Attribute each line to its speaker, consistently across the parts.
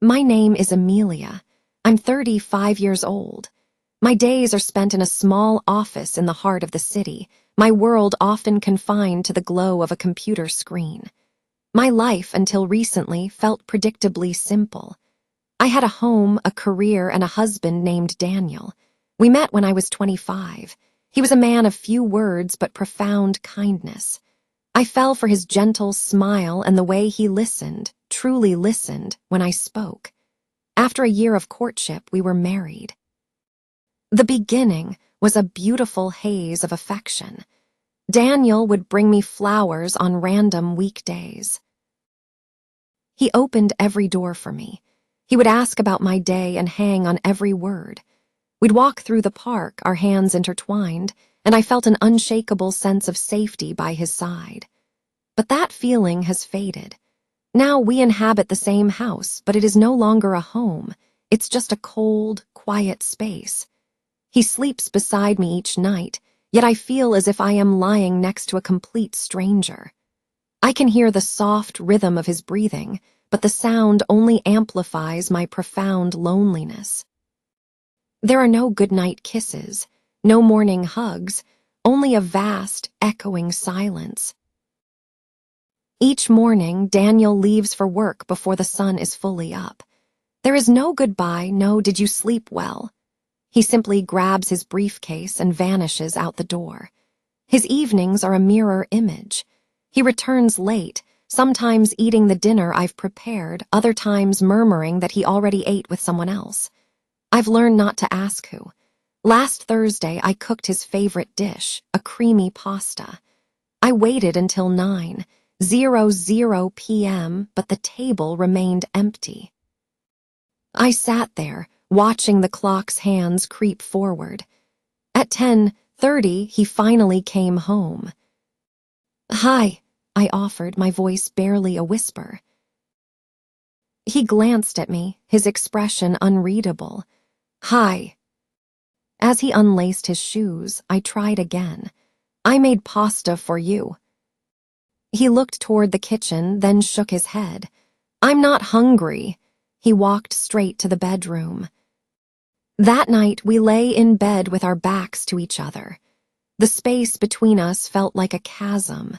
Speaker 1: My name is Amelia. I'm 35 years old. My days are spent in a small office in the heart of the city, my world often confined to the glow of a computer screen. My life, until recently, felt predictably simple. I had a home, a career, and a husband named Daniel. We met when I was 25. He was a man of few words but profound kindness. I fell for his gentle smile and the way he listened, truly listened, when I spoke. After a year of courtship, we were married. The beginning was a beautiful haze of affection. Daniel would bring me flowers on random weekdays. He opened every door for me. He would ask about my day and hang on every word. We'd walk through the park, our hands intertwined, and I felt an unshakable sense of safety by his side. But that feeling has faded. Now we inhabit the same house, but it is no longer a home. It's just a cold, quiet space. He sleeps beside me each night, yet I feel as if I am lying next to a complete stranger. I can hear the soft rhythm of his breathing, but the sound only amplifies my profound loneliness. There are no goodnight kisses, no morning hugs, only a vast, echoing silence. Each morning, Daniel leaves for work before the sun is fully up. There is no goodbye, no "did you sleep well?" He simply grabs his briefcase and vanishes out the door. His evenings are a mirror image. He returns late, sometimes eating the dinner I've prepared, other times murmuring that he already ate with someone else. I've learned not to ask who. Last Thursday, I cooked his favorite dish, a creamy pasta. I waited until 9:00 p.m., but the table remained empty. I sat there, watching the clock's hands creep forward. At 10:30, he finally came home. "Hi," I offered, my voice barely a whisper. He glanced at me, his expression unreadable. "Hi." As he unlaced his shoes, I tried again. "I made pasta for you." He looked toward the kitchen, then shook his head. "I'm not hungry." He walked straight to the bedroom. That night, we lay in bed with our backs to each other. The space between us felt like a chasm.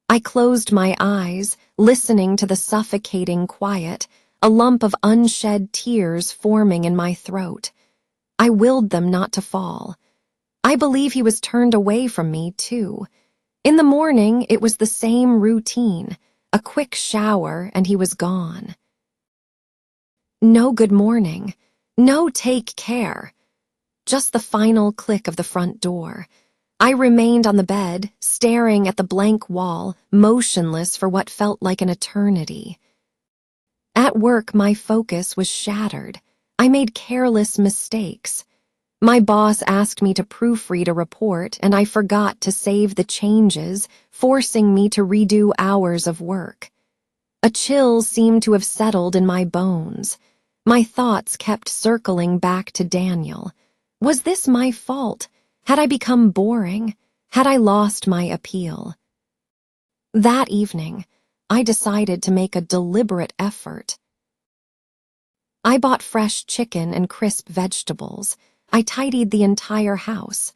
Speaker 1: I closed my eyes, listening to the suffocating quiet, a lump of unshed tears forming in my throat. I willed them not to fall. I believe he was turned away from me, too. In the morning, it was the same routine, a quick shower, and he was gone. No good morning, no take care. Just the final click of the front door. I remained on the bed, staring at the blank wall, motionless for what felt like an eternity. At work, my focus was shattered. I made careless mistakes. My boss asked me to proofread a report, and I forgot to save the changes, forcing me to redo hours of work. A chill seemed to have settled in my bones. My thoughts kept circling back to Daniel. Was this my fault? Had I become boring? Had I lost my appeal? That evening, I decided to make a deliberate effort. I bought fresh chicken and crisp vegetables. I tidied the entire house.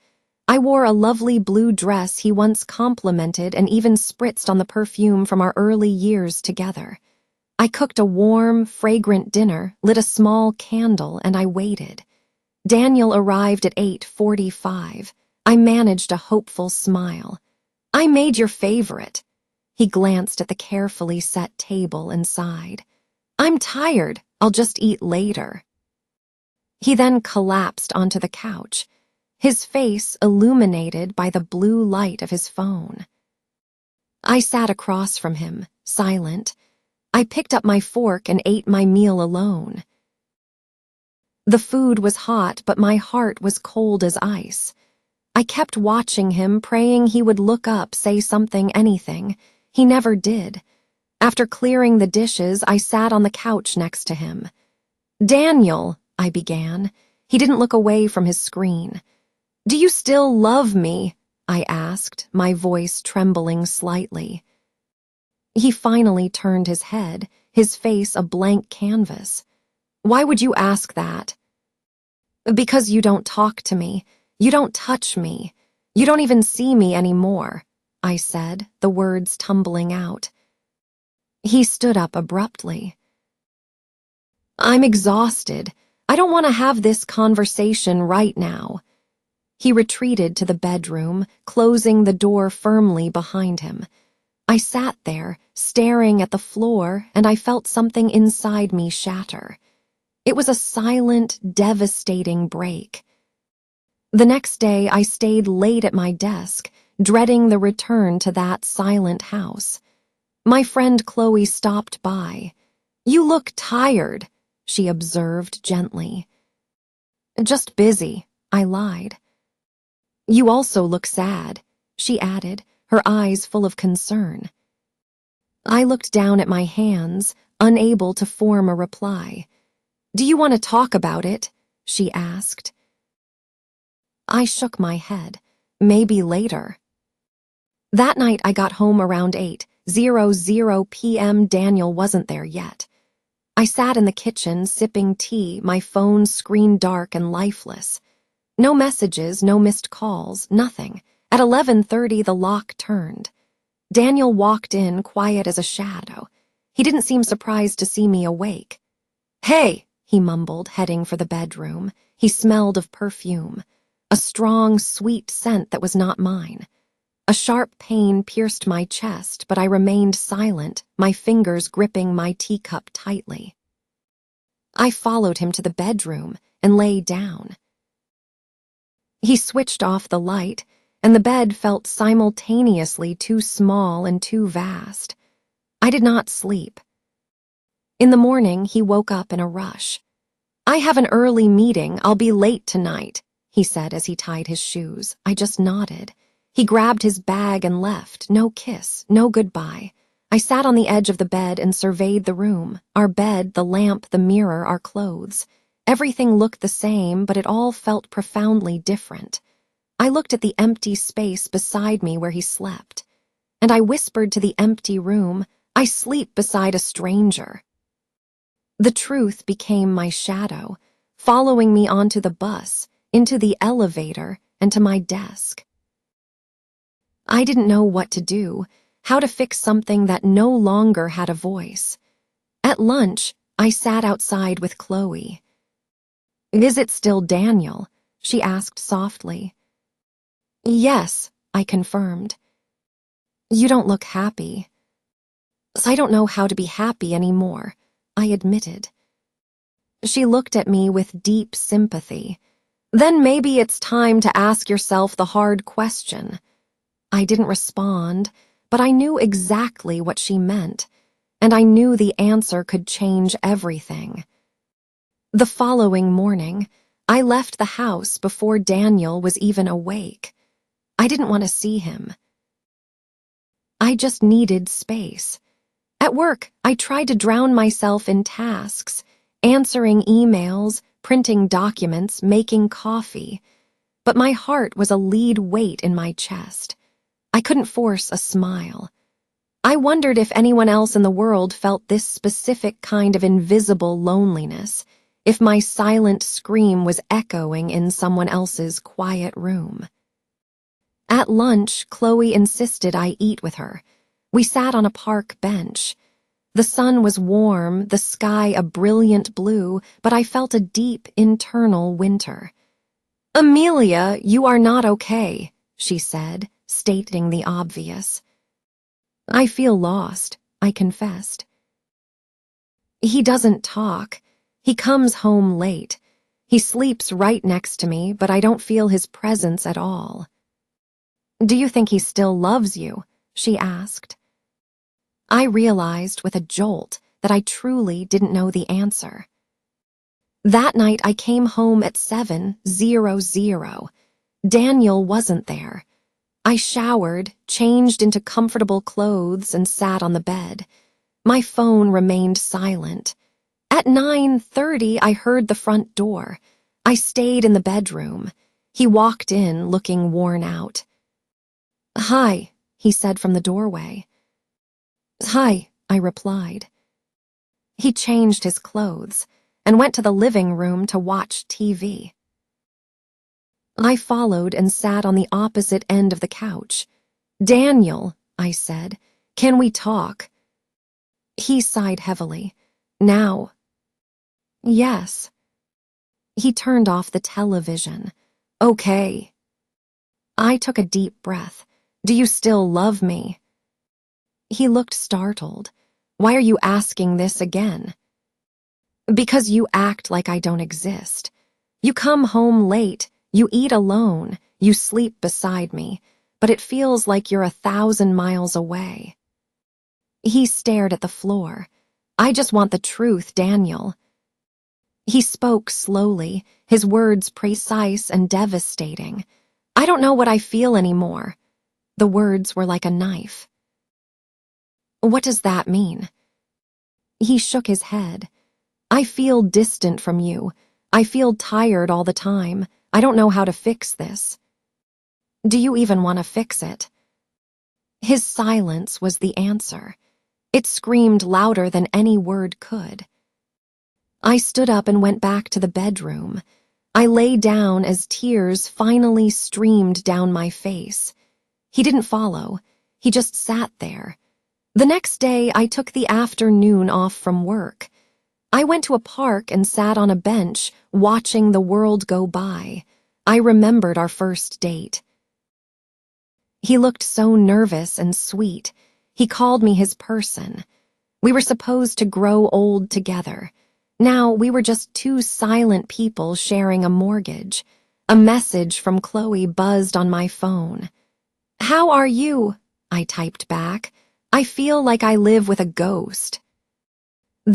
Speaker 1: I wore a lovely blue dress he once complimented and even spritzed on the perfume from our early years together. I cooked a warm, fragrant dinner, lit a small candle, and I waited. Daniel arrived at 8:45. I managed a hopeful smile. "I made your favorite." He glanced at the carefully set table and sighed. "I'm tired. I'll just eat later." He then collapsed onto the couch, his face illuminated by the blue light of his phone. I sat across from him, silent. I picked up my fork and ate my meal alone. The food was hot, but my heart was cold as ice. I kept watching him, praying he would look up, say something, anything. He never did. After clearing the dishes, I sat on the couch next to him. "Daniel," I began. He didn't look away from his screen. "Do you still love me?" I asked, my voice trembling slightly. He finally turned his head, his face a blank canvas. Why would you ask that? Because you don't talk to me. You don't touch me. You don't even see me anymore, I said, the words tumbling out. He stood up abruptly. I'm exhausted. I don't want to have this conversation right now. He retreated to the bedroom, closing the door firmly behind him. I sat there, staring at the floor, and I felt something inside me shatter. It was a silent, devastating break. The next day, I stayed late at my desk, dreading the return to that silent house. My friend Chloe stopped by. You look tired, she observed gently. Just busy, I lied. You also look sad, she added, her eyes full of concern. I looked down at my hands, unable to form a reply. Do you want to talk about it? She asked. I shook my head. Maybe later. That night I got home around 8:00 p.m. Daniel wasn't there yet. I sat in the kitchen sipping tea, my phone screen dark and lifeless. No messages, no missed calls, nothing. At 11:30 the lock turned. Daniel walked in, quiet as a shadow. He didn't seem surprised to see me awake. Hey, he mumbled, heading for the bedroom. He smelled of perfume. A strong, sweet scent that was not mine. A sharp pain pierced my chest, but I remained silent, my fingers gripping my teacup tightly. I followed him to the bedroom and lay down. He switched off the light, and the bed felt simultaneously too small and too vast. I did not sleep. In the morning, he woke up in a rush. I have an early meeting. I'll be late tonight, he said as he tied his shoes. I just nodded. He grabbed his bag and left. No kiss, no goodbye. I sat on the edge of the bed and surveyed the room. Our bed, the lamp, the mirror, our clothes. Everything looked the same, but it all felt profoundly different. I looked at the empty space beside me where he slept, and I whispered to the empty room, I sleep beside a stranger. The truth became my shadow, following me onto the bus, into the elevator, and to my desk. I didn't know what to do, how to fix something that no longer had a voice. At lunch, I sat outside with Chloe. Is it still Daniel? She asked softly. Yes, I confirmed. You don't look happy. I don't know how to be happy anymore, I admitted. She looked at me with deep sympathy. Then maybe it's time to ask yourself the hard question. I didn't respond, but I knew exactly what she meant, and I knew the answer could change everything. The following morning, I left the house before Daniel was even awake. I didn't want to see him. I just needed space. At work, I tried to drown myself in tasks, answering emails, printing documents, making coffee. But my heart was a lead weight in my chest. I couldn't force a smile. I wondered if anyone else in the world felt this specific kind of invisible loneliness, if my silent scream was echoing in someone else's quiet room. At lunch, Chloe insisted I eat with her. We sat on a park bench. The sun was warm, the sky a brilliant blue, but I felt a deep internal winter. Amelia, you are not okay, she said, stating the obvious. I feel lost, I confessed. He doesn't talk. He comes home late. He sleeps right next to me, but I don't feel his presence at all. Do you think he still loves you? She asked. I realized with a jolt that I truly didn't know the answer. That night I came home at 7:00. Daniel wasn't there. I showered, changed into comfortable clothes, and sat on the bed. My phone remained silent. At 9:30 I heard the front door. I stayed in the bedroom. He walked in, looking worn out. Hi, he said from the doorway. Hi, I replied. He changed his clothes, and went to the living room to watch TV. I followed and sat on the opposite end of the couch. "Daniel," I said, "can we talk?" He sighed heavily. "Now?" "Yes." He turned off the television. "Okay." I took a deep breath. "Do you still love me?" He looked startled. "Why are you asking this again?" "Because you act like I don't exist. You come home late, you eat alone, you sleep beside me, but it feels like you're 1,000 miles away." He stared at the floor. "I just want the truth, Daniel." He spoke slowly, his words precise and devastating. "I don't know what I feel anymore." The words were like a knife. "What does that mean?" He shook his head. "I feel distant from you. I feel tired all the time. I don't know how to fix this." "Do you even want to fix it?" His silence was the answer. It screamed louder than any word could. I stood up and went back to the bedroom. I lay down as tears finally streamed down my face. He didn't follow. He just sat there. The next day, I took the afternoon off from work. I went to a park and sat on a bench, watching the world go by. I remembered our first date. He looked so nervous and sweet. He called me his person. We were supposed to grow old together. Now we were just two silent people sharing a mortgage. A message from Chloe buzzed on my phone. "How are you?" I typed back. "I feel like I live with a ghost."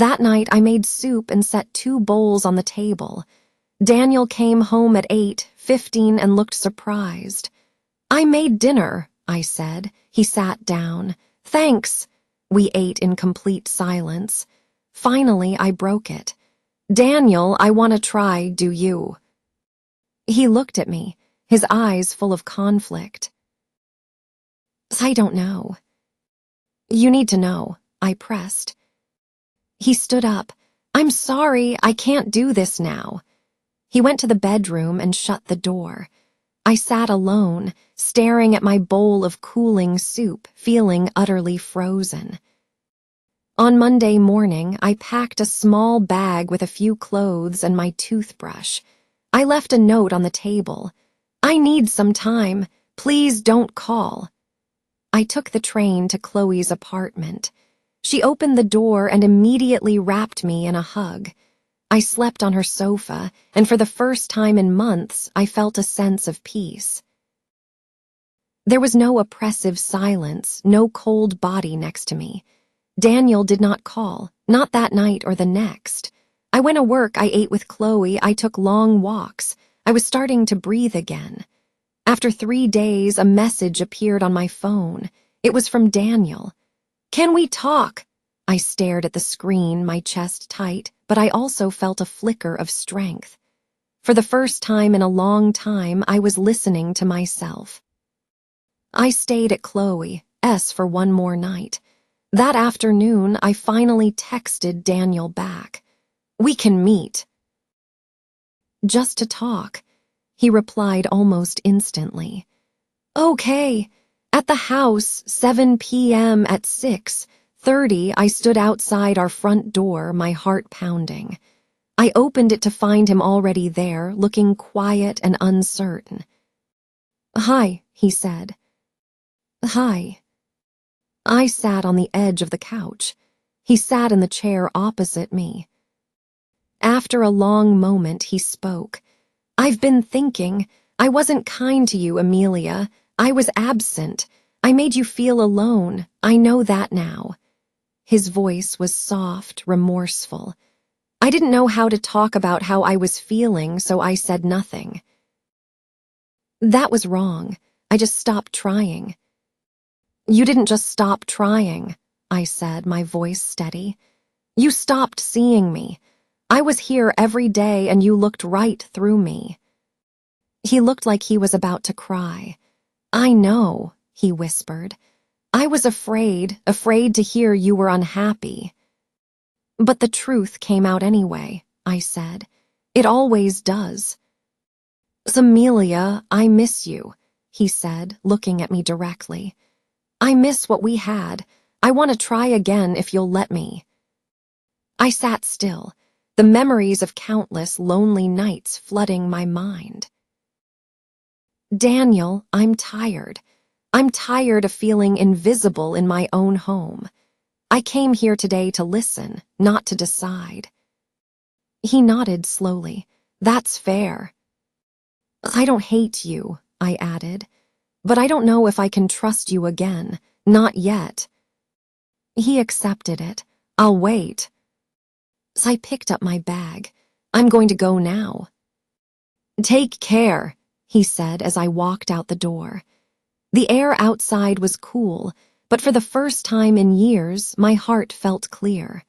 Speaker 1: That night I made soup and set 2 bowls on the table. Daniel came home at 8:15 and looked surprised. "I made dinner," I said. He sat down. "Thanks." We ate in complete silence. Finally, I broke it. "Daniel, I want to try, do you?" He looked at me, his eyes full of conflict. "I don't know." "You need to know," I pressed. He stood up. "I'm sorry, I can't do this now." He went to the bedroom and shut the door. I sat alone, staring at my bowl of cooling soup, feeling utterly frozen. On Monday morning, I packed a small bag with a few clothes and my toothbrush. I left a note on the table. "I need some time. Please don't call." I took the train to Chloe's apartment. She opened the door and immediately wrapped me in a hug. I slept on her sofa, and for the first time in months, I felt a sense of peace. There was no oppressive silence, no cold body next to me. Daniel did not call, not that night or the next. I went to work, I ate with Chloe, I took long walks. I was starting to breathe again. After 3 days, a message appeared on my phone. It was from Daniel. "Can we talk?" I stared at the screen, my chest tight, but I also felt a flicker of strength. For the first time in a long time, I was listening to myself. I stayed at Chloe's for one more night. That afternoon, I finally texted Daniel back. "We can meet." "Just to talk," he replied almost instantly. "Okay." At the house, 7 p.m. at 6:30, I stood outside our front door, my heart pounding. I opened it to find him already there, looking quiet and uncertain. "Hi," he said. "Hi." I sat on the edge of the couch. He sat in the chair opposite me. After a long moment, he spoke. "I've been thinking. I wasn't kind to you, Amelia. I was absent. I made you feel alone. I know that now." His voice was soft, remorseful. I didn't know how to talk about how I was feeling, so I said nothing. That was wrong. I just stopped trying. "You didn't just stop trying," I said, my voice steady. "You stopped seeing me. I was here every day and you looked right through me." He looked like he was about to cry. "I know," he whispered. "I was afraid to hear you were unhappy." But the truth came out anyway. I said. It always does. Amelia, I miss you, he said, looking at me directly. I miss what we had. I want to try again if you'll let me. I sat still, the memories of countless lonely nights flooding my mind. Daniel, I'm tired. I'm tired of feeling invisible in my own home. I came here today to listen, not to decide. He nodded slowly. That's fair. I don't hate you, I added, but I don't know if I can trust you again. Not yet. He accepted it. I'll wait. So I picked up my bag. I'm going to go now. Take care, he said as I walked out the door. The air outside was cool, but for the first time in years, my heart felt clear.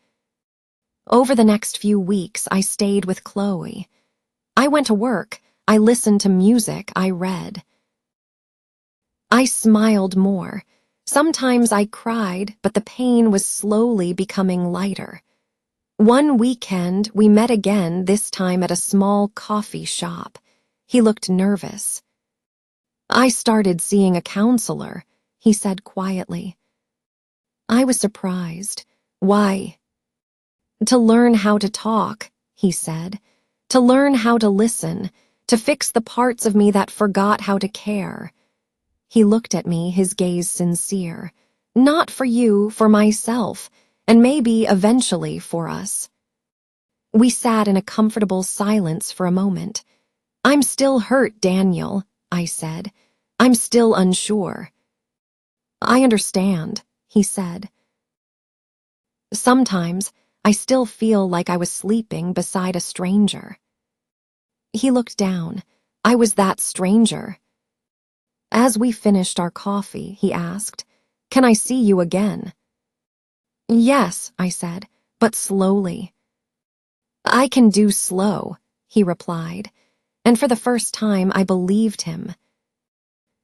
Speaker 1: Over the next few weeks, I stayed with Chloe. I went to work, I listened to music, I read. I smiled more. Sometimes I cried, but the pain was slowly becoming lighter. One weekend, we met again, this time at a small coffee shop. He looked nervous. I started seeing a counselor, he said quietly. I was surprised. Why? To learn how to talk, he said. To learn how to listen, to fix the parts of me that forgot how to care. He looked at me, his gaze sincere. Not for you, for myself, and maybe eventually for us. We sat in a comfortable silence for a moment. I'm still hurt, Daniel, I said. I'm still unsure. I understand, he said. Sometimes I still feel like I was sleeping beside a stranger. He looked down. I was that stranger. As we finished our coffee, he asked, Can I see you again? Yes, I said, but slowly. I can do slow, he replied, and for the first time I believed him.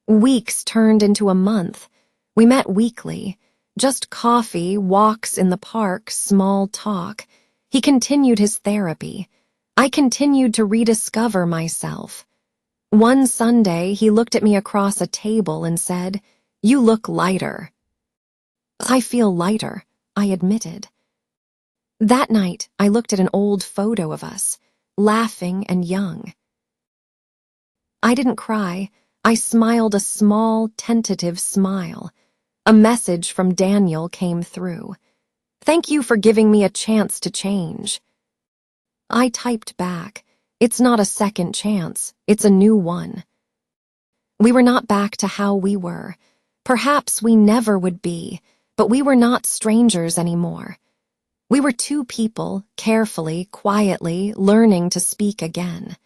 Speaker 1: Weeks turned into a month. We met weekly. Just coffee, walks in the park, small talk. He continued his therapy. I continued to rediscover myself. One Sunday, he looked at me across a table and said, You look lighter. I feel lighter, I admitted. That night, I looked at an old photo of us, laughing and young. I didn't cry. I smiled a small, tentative smile. A message from Daniel came through. Thank you for giving me a chance to change. I typed back. It's not a second chance. It's a new one. We were not back to how we were. Perhaps we never would be, but we were not strangers anymore. We were two people, carefully, quietly, learning to speak again.